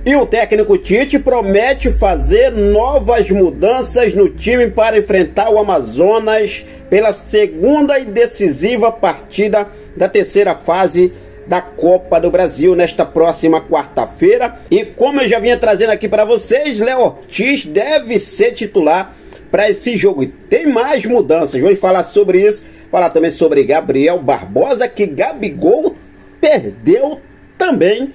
E o técnico Tite promete fazer novas mudanças no time para enfrentar o Amazonas pela segunda e decisiva partida da terceira fase da Copa do Brasil nesta próxima quarta-feira. E como eu já vinha trazendo aqui para vocês, Léo Ortiz deve ser titular para esse jogo. E tem mais mudanças, vamos falar sobre isso. Falar também sobre Gabriel Barbosa, que Gabigol perdeu também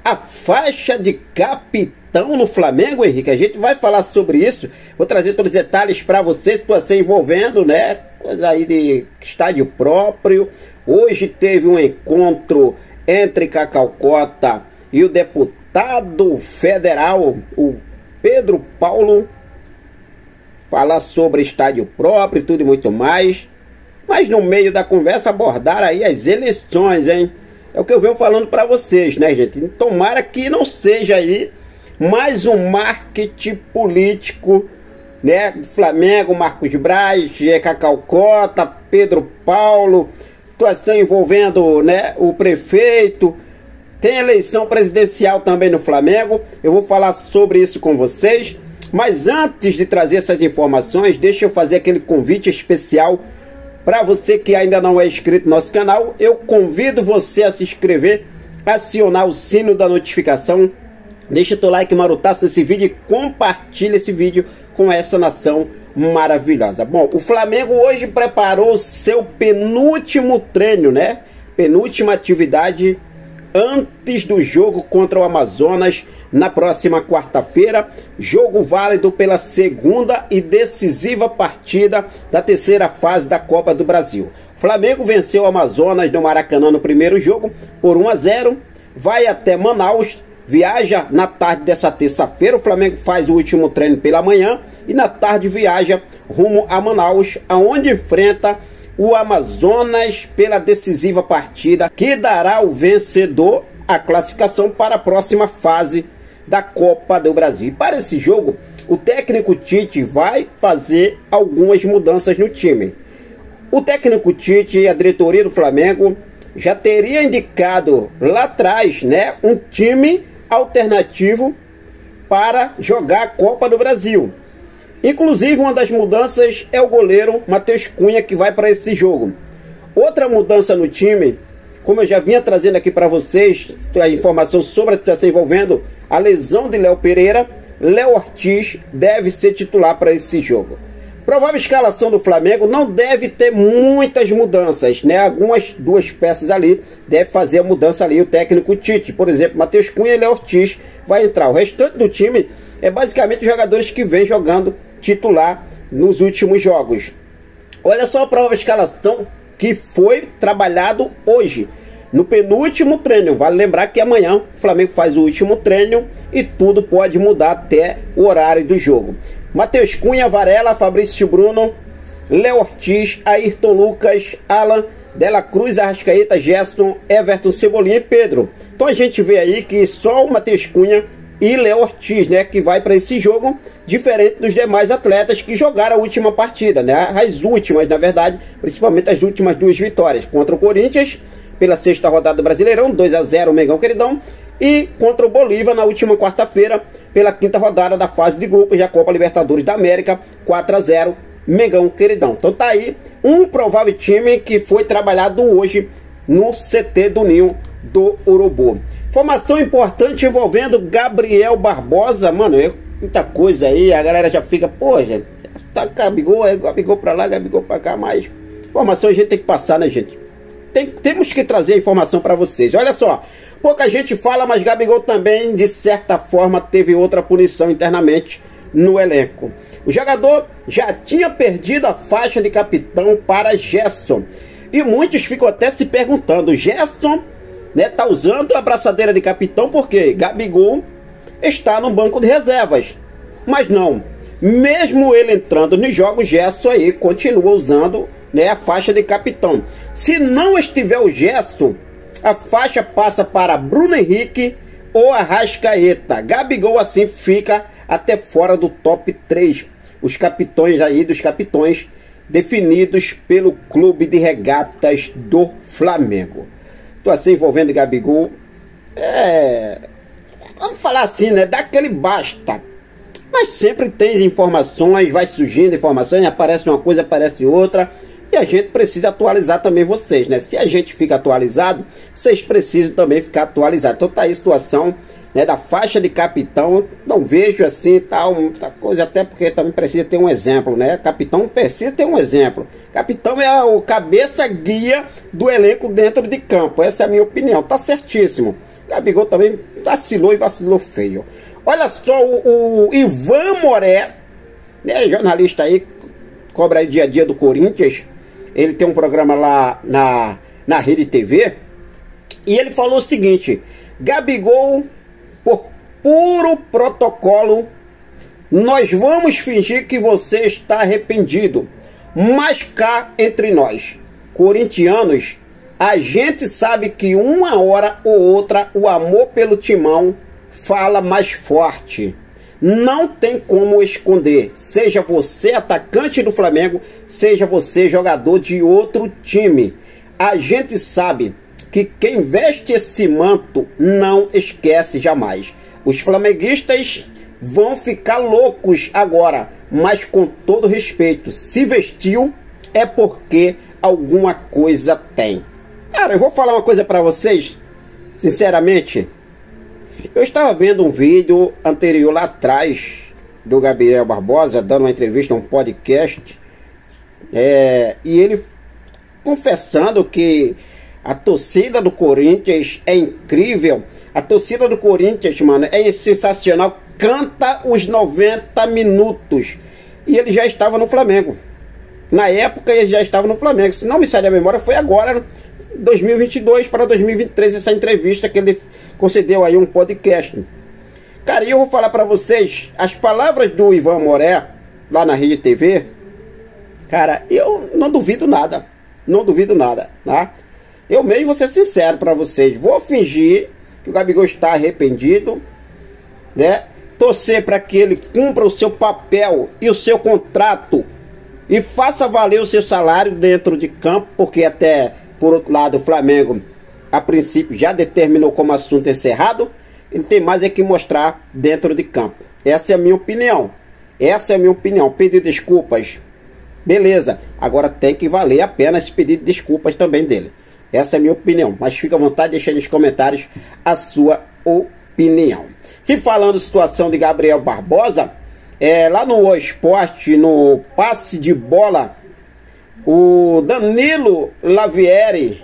a faixa de capitão no Flamengo, Henrique. A gente vai falar sobre isso. Vou trazer todos os detalhes para vocês, situação envolvendo, né, coisa aí de estádio próprio. Hoje teve um encontro entre Cacau Cota e o deputado federal, o Pedro Paulo, falar sobre estádio próprio e tudo e muito mais. Mas no meio da conversa abordaram aí as eleições, hein? É o que eu venho falando para vocês, né, gente? Tomara que não seja aí mais um marketing político, né? Flamengo, Marcos Braz, Cacau Cota, Pedro Paulo, situação envolvendo, né, o prefeito. Tem eleição presidencial também no Flamengo. Eu vou falar sobre isso com vocês. Mas antes de trazer essas informações, deixa eu fazer aquele convite especial para você que ainda não é inscrito no nosso canal. Eu convido você a se inscrever, acionar o sino da notificação, deixa o teu like marutaço nesse vídeo e compartilha esse vídeo com essa nação maravilhosa. Bom, o Flamengo hoje preparou o seu penúltimo treino, né? Penúltima atividade antes do jogo contra o Amazonas na próxima quarta-feira, jogo válido pela segunda e decisiva partida da terceira fase da Copa do Brasil. O Flamengo venceu o Amazonas no Maracanã no primeiro jogo por 1-0, vai até Manaus, viaja na tarde dessa terça-feira. O Flamengo faz o último treino pela manhã e na tarde viaja rumo a Manaus, aonde enfrenta o Amazonas pela decisiva partida que dará ao vencedor a classificação para a próxima fase da Copa do Brasil. E para esse jogo, o técnico Tite vai fazer algumas mudanças no time. O técnico Tite e a diretoria do Flamengo já teria indicado lá atrás, né, um time alternativo para jogar a Copa do Brasil. Inclusive, uma das mudanças é o goleiro Matheus Cunha, que vai para esse jogo. Outra mudança no time, como eu já vinha trazendo aqui para vocês, a informação sobre a situação envolvendo a lesão de Léo Pereira, Léo Ortiz deve ser titular para esse jogo. Provável escalação do Flamengo não deve ter muitas mudanças, né? Algumas duas peças ali deve fazer a mudança ali o técnico Tite. Por exemplo, Matheus Cunha e Léo Ortiz vai entrar. O restante do time é basicamente jogadores que vêm jogando titular nos últimos jogos. Olha só a provável escalação que foi trabalhado hoje no penúltimo treino. Vale lembrar que amanhã o Flamengo faz o último treino e tudo pode mudar até o horário do jogo. Matheus Cunha, Varela, Fabrício Bruno, Léo Ortiz, Ayrton Lucas, Alan, Dela Cruz, Arrascaeta, Gerson, Everton, Cebolinha e Pedro. Então a gente vê aí que só o Matheus Cunha e Léo Ortiz, né, que vai para esse jogo, diferente dos demais atletas que jogaram a última partida, né, as últimas, na verdade, principalmente as últimas duas vitórias, contra o Corinthians, pela sexta rodada do Brasileirão, 2-0 o Mengão Queridão, e contra o Bolívar na última quarta-feira, pela quinta rodada da fase de grupos da Copa Libertadores da América, 4-0 Mengão Queridão. Então tá aí um provável time que foi trabalhado hoje no CT do Ninho do Urubu. Informação importante envolvendo Gabriel Barbosa, mano, é muita coisa aí, a galera já fica, pô, gente, tá Gabigol, é Gabigol pra lá, Gabigol pra cá, mas informação a gente tem que passar, né, gente? Temos que trazer informação pra vocês. Olha só, pouca gente fala, mas Gabigol também, de certa forma, teve outra punição internamente no elenco. O jogador já tinha perdido a faixa de capitão para Gerson. E muitos ficam até se perguntando, Gerson, né, tá usando a braçadeira de capitão porque Gabigol está no banco de reservas. Mas não, mesmo ele entrando nos jogos, Gerson aí continua usando, né, a faixa de capitão. Se não estiver o Gerson, a faixa passa para Bruno Henrique ou Arrascaeta. Gabigol assim fica até fora do top 3. Os capitões aí dos capitões definidos pelo Clube de Regatas do Flamengo. Situação envolvendo Gabigol é vamos falar assim, né? Dá aquele basta. Mas sempre tem informações, vai surgindo informações, aparece uma coisa, aparece outra. E a gente precisa atualizar também vocês, né? Se a gente fica atualizado, vocês precisam também ficar atualizados. Então tá aí a situação, né, da faixa de capitão. Eu não vejo assim, tal, muita coisa, até porque também precisa ter um exemplo, né? Capitão precisa ter um exemplo. Capitão é o cabeça guia do elenco dentro de campo. Essa é a minha opinião. Tá certíssimo. Gabigol também vacilou e vacilou feio. Olha só, o Ivan Moré, né, jornalista aí, cobra aí dia a dia do Corinthians. Ele tem um programa lá na Rede TV. E ele falou o seguinte: Gabigol, por puro protocolo, nós vamos fingir que você está arrependido. Mas cá entre nós, corintianos, a gente sabe que uma hora ou outra o amor pelo timão fala mais forte. Não tem como esconder. Seja você atacante do Flamengo, seja você jogador de outro time. A gente sabe que quem veste esse manto não esquece jamais. Os flamenguistas vão ficar loucos agora, mas com todo respeito, se vestiu é porque alguma coisa tem. Cara, eu vou falar uma coisa pra vocês, sinceramente. Eu estava vendo um vídeo anterior lá atrás do Gabriel Barbosa dando uma entrevista a um podcast, e ele confessando que a torcida do Corinthians é incrível. A torcida do Corinthians, mano, é sensacional. Canta os 90 minutos. E ele já estava no Flamengo. Na época ele já estava no Flamengo. Se não me sai a memória, foi agora, 2022 para 2023, essa entrevista que ele concedeu aí um podcast. Cara, e eu vou falar para vocês, as palavras do Ivan Moré, lá na Rede TV, cara, eu não duvido nada. Não duvido nada, tá? Eu mesmo vou ser sincero para vocês. Vou fingir que o Gabigol está arrependido, né? Torcer para que ele cumpra o seu papel e o seu contrato e faça valer o seu salário dentro de campo, porque até, por outro lado, o Flamengo, a princípio, já determinou como assunto encerrado. Ele tem mais é que mostrar dentro de campo. Essa é a minha opinião. Essa é a minha opinião. Pedir desculpas, beleza. Agora tem que valer a pena esse pedido de desculpas também dele. Essa é a minha opinião. Mas fica à vontade, deixa aí nos comentários a sua opinião. E falando situação de Gabriel Barbosa, lá no O Esporte, no passe de bola, o Danilo Lavieri,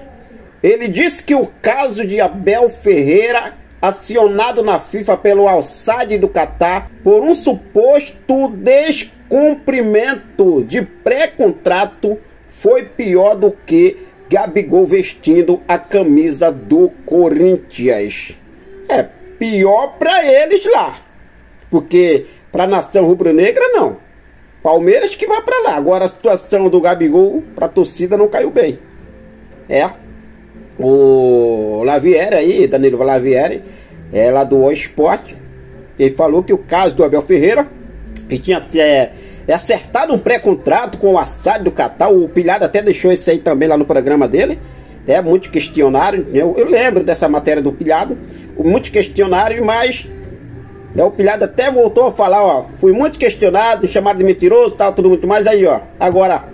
ele disse que o caso de Abel Ferreira, acionado na FIFA pelo Al-Sadd do Catar por um suposto descumprimento de pré-contrato, foi pior do que Gabigol vestindo a camisa do Corinthians. É pior para eles lá, porque para a nação rubro-negra não. Palmeiras que vai para lá. Agora a situação do Gabigol para a torcida não caiu bem. O Lavieri aí, Danilo Lavieri, lá do O Esporte, ele falou que o caso do Abel Ferreira, que tinha acertado um pré-contrato com o Al-Sadd do Catar. O Pilhado até deixou isso aí também lá no programa dele. Muitos questionários. Eu lembro dessa matéria do Pilhado. Muitos questionários, mas o Pilhado até voltou a falar, ó, fui muito questionado, chamado de mentiroso, tal, tudo muito mais. Aí, ó, agora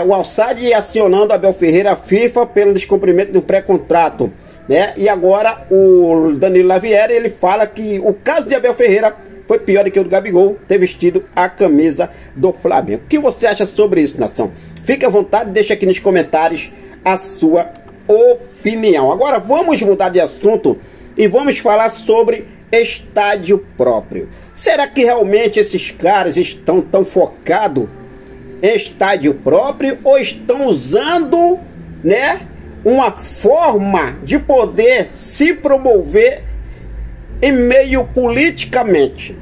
o Al-Sadd acionando Abel Ferreira, a FIFA, pelo descumprimento do pré-contrato, né? E agora o Danilo Lavieri, ele fala que o caso de Abel Ferreira foi pior do que o do Gabigol ter vestido a camisa do Flamengo. O que você acha sobre isso, nação? Fique à vontade, deixa aqui nos comentários a sua opinião. Agora vamos mudar de assunto e vamos falar sobre estádio próprio. Será que realmente esses caras estão tão focados em estádio próprio ou estão usando, né, uma forma de poder se promover em meio politicamente?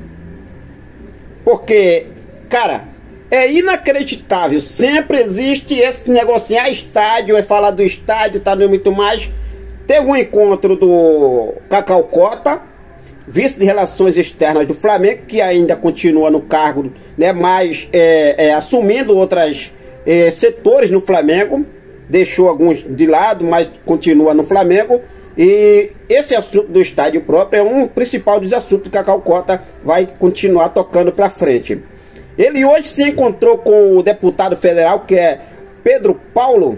Porque, cara, é inacreditável. Sempre existe esse negocinho. Estádio, falar do estádio, tá dando muito mais. Teve um encontro do Cacau Cota, vice de Relações Externas do Flamengo, que ainda continua no cargo, né, mas assumindo outros setores no Flamengo. Deixou alguns de lado, mas continua no Flamengo. E esse assunto do estádio próprio é um principal dos assuntos que a Calcota vai continuar tocando para frente. Ele hoje se encontrou com o deputado federal, que é Pedro Paulo,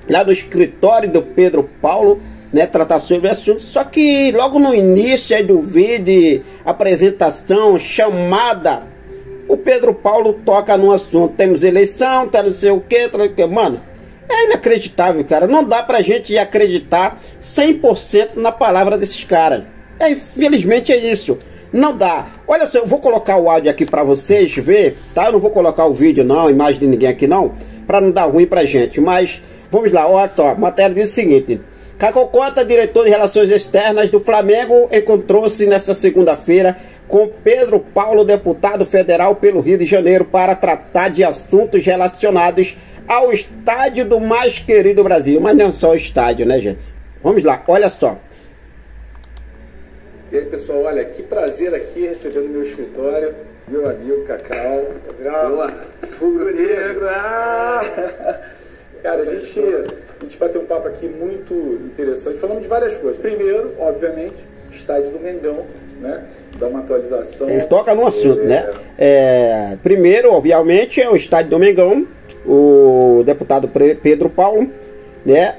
lá no escritório do Pedro Paulo, né, tratar sobre o assunto. Só que logo no início aí do vídeo, apresentação, chamada, o Pedro Paulo toca no assunto. Temos eleição, tá não sei o que, mano, é inacreditável, cara. Não dá pra gente acreditar 100% na palavra desses caras. Infelizmente é isso. Não dá. Olha só, eu vou colocar o áudio aqui pra vocês ver, tá? Eu não vou colocar o vídeo não, a imagem de ninguém aqui não, pra não dar ruim pra gente. Mas, vamos lá, olha só, a matéria diz o seguinte: Calcota, diretor de Relações Externas do Flamengo, encontrou-se nesta segunda-feira com Pedro Paulo, deputado federal pelo Rio de Janeiro, para tratar de assuntos relacionados ao estádio do mais querido Brasil. Mas não só o estádio, né, gente? Vamos lá, olha só. E aí, pessoal, olha, que prazer aqui recebendo no meu escritório, meu amigo Cacau. Rubro Negro. Cara, a gente bateu um papo aqui muito interessante, falando de várias coisas. Primeiro, obviamente, estádio do Mengão, né? Dá uma atualização. Ele toca no assunto, né? Primeiro, obviamente, é o estádio do Mengão, o deputado Pedro Paulo, né?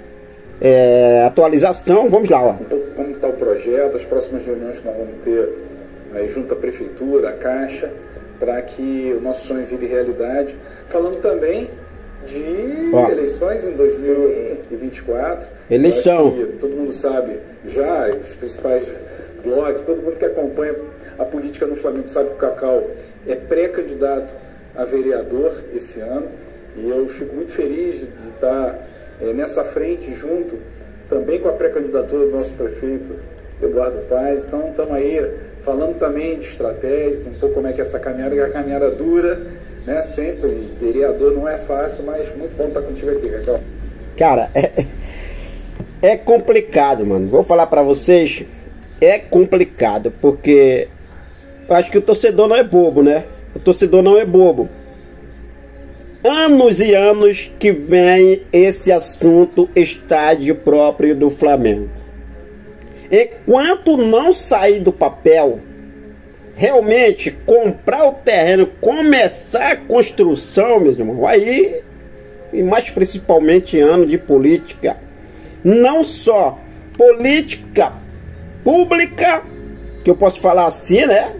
Atualização, vamos lá, ó. Como está o projeto, as próximas reuniões que nós vamos ter aí junto à prefeitura, à Caixa, para que o nosso sonho vire realidade. Falando também de eleições em 2024. Eleição. Todo mundo sabe já, os principais blogs, todo mundo que acompanha a política no Flamengo sabe que o Cacau é pré-candidato a vereador esse ano. E eu fico muito feliz de estar nessa frente junto, também com a pré-candidatura do nosso prefeito Eduardo Paes. Então estamos aí falando também de estratégias, um pouco como é que essa caminhada, que é a caminhada dura, né? Sempre, vereador não é fácil, mas muito bom estar contigo aqui, Cacau. Cara, é complicado, mano. Vou falar pra vocês, é complicado, porque eu acho que o torcedor não é bobo, né? O torcedor não é bobo. Anos e anos que vem esse assunto estádio próprio do Flamengo. Enquanto não sair do papel, realmente comprar o terreno, começar a construção, meus irmãos, aí, e mais principalmente ano de política, não só política pública, que eu posso falar assim, né?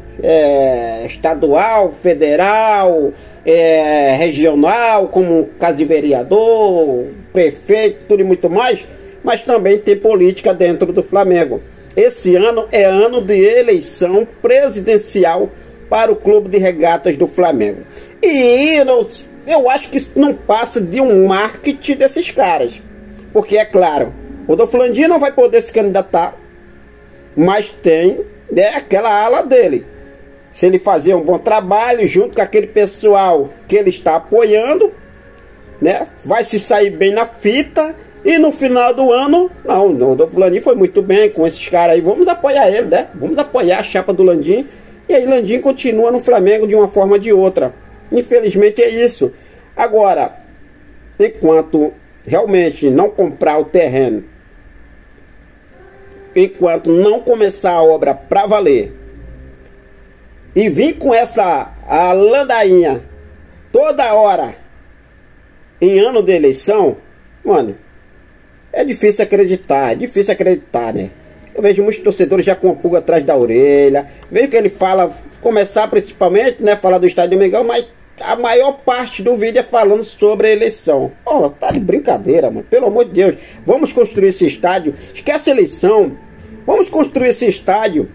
Estadual, federal, regional, como caso de vereador, prefeito, tudo e muito mais, mas também tem política dentro do Flamengo. Esse ano é ano de eleição presidencial para o Clube de Regatas do Flamengo. E eu acho que isso não passa de um marketing desses caras. Porque, é claro, o Rodolfo Landim não vai poder se candidatar, mas tem aquela ala dele. Se ele fazer um bom trabalho junto com aquele pessoal que ele está apoiando, né, vai se sair bem na fita. E no final do ano, não, o Rodolfo Landim foi muito bem com esses caras aí. Vamos apoiar ele, né? Vamos apoiar a chapa do Landim. E aí Landim continua no Flamengo de uma forma ou de outra. Infelizmente é isso. Agora, enquanto realmente não comprar o terreno, enquanto não começar a obra pra valer, e vir com essa ladainha toda hora em ano de eleição, mano, é difícil acreditar, né? Eu vejo muitos torcedores já com a pulga atrás da orelha. Vejo que ele fala, começar principalmente, né, falar do estádio do Mengão, mas a maior parte do vídeo é falando sobre a eleição. Tá de brincadeira, mano, pelo amor de Deus. Vamos construir esse estádio, esquece a eleição. Vamos construir esse estádio.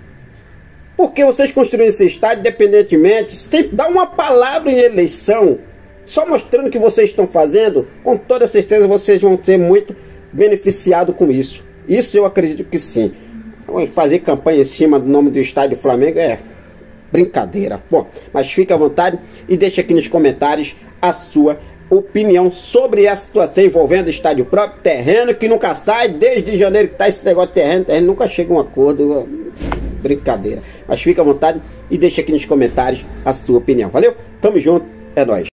Porque vocês construírem esse estádio, independentemente, sempre dá uma palavra em eleição, só mostrando o que vocês estão fazendo, com toda certeza vocês vão ser muito beneficiados com isso. Isso eu acredito que sim. Fazer campanha em cima do nome do estádio Flamengo é brincadeira. Bom, mas fique à vontade e deixe aqui nos comentários a sua opinião sobre essa situação envolvendo o estádio próprio, terreno que nunca sai, desde janeiro que tá esse negócio de terreno nunca chega a um acordo. Brincadeira. Mas fica à vontade e deixa aqui nos comentários a sua opinião. Valeu? Tamo junto. É nóis.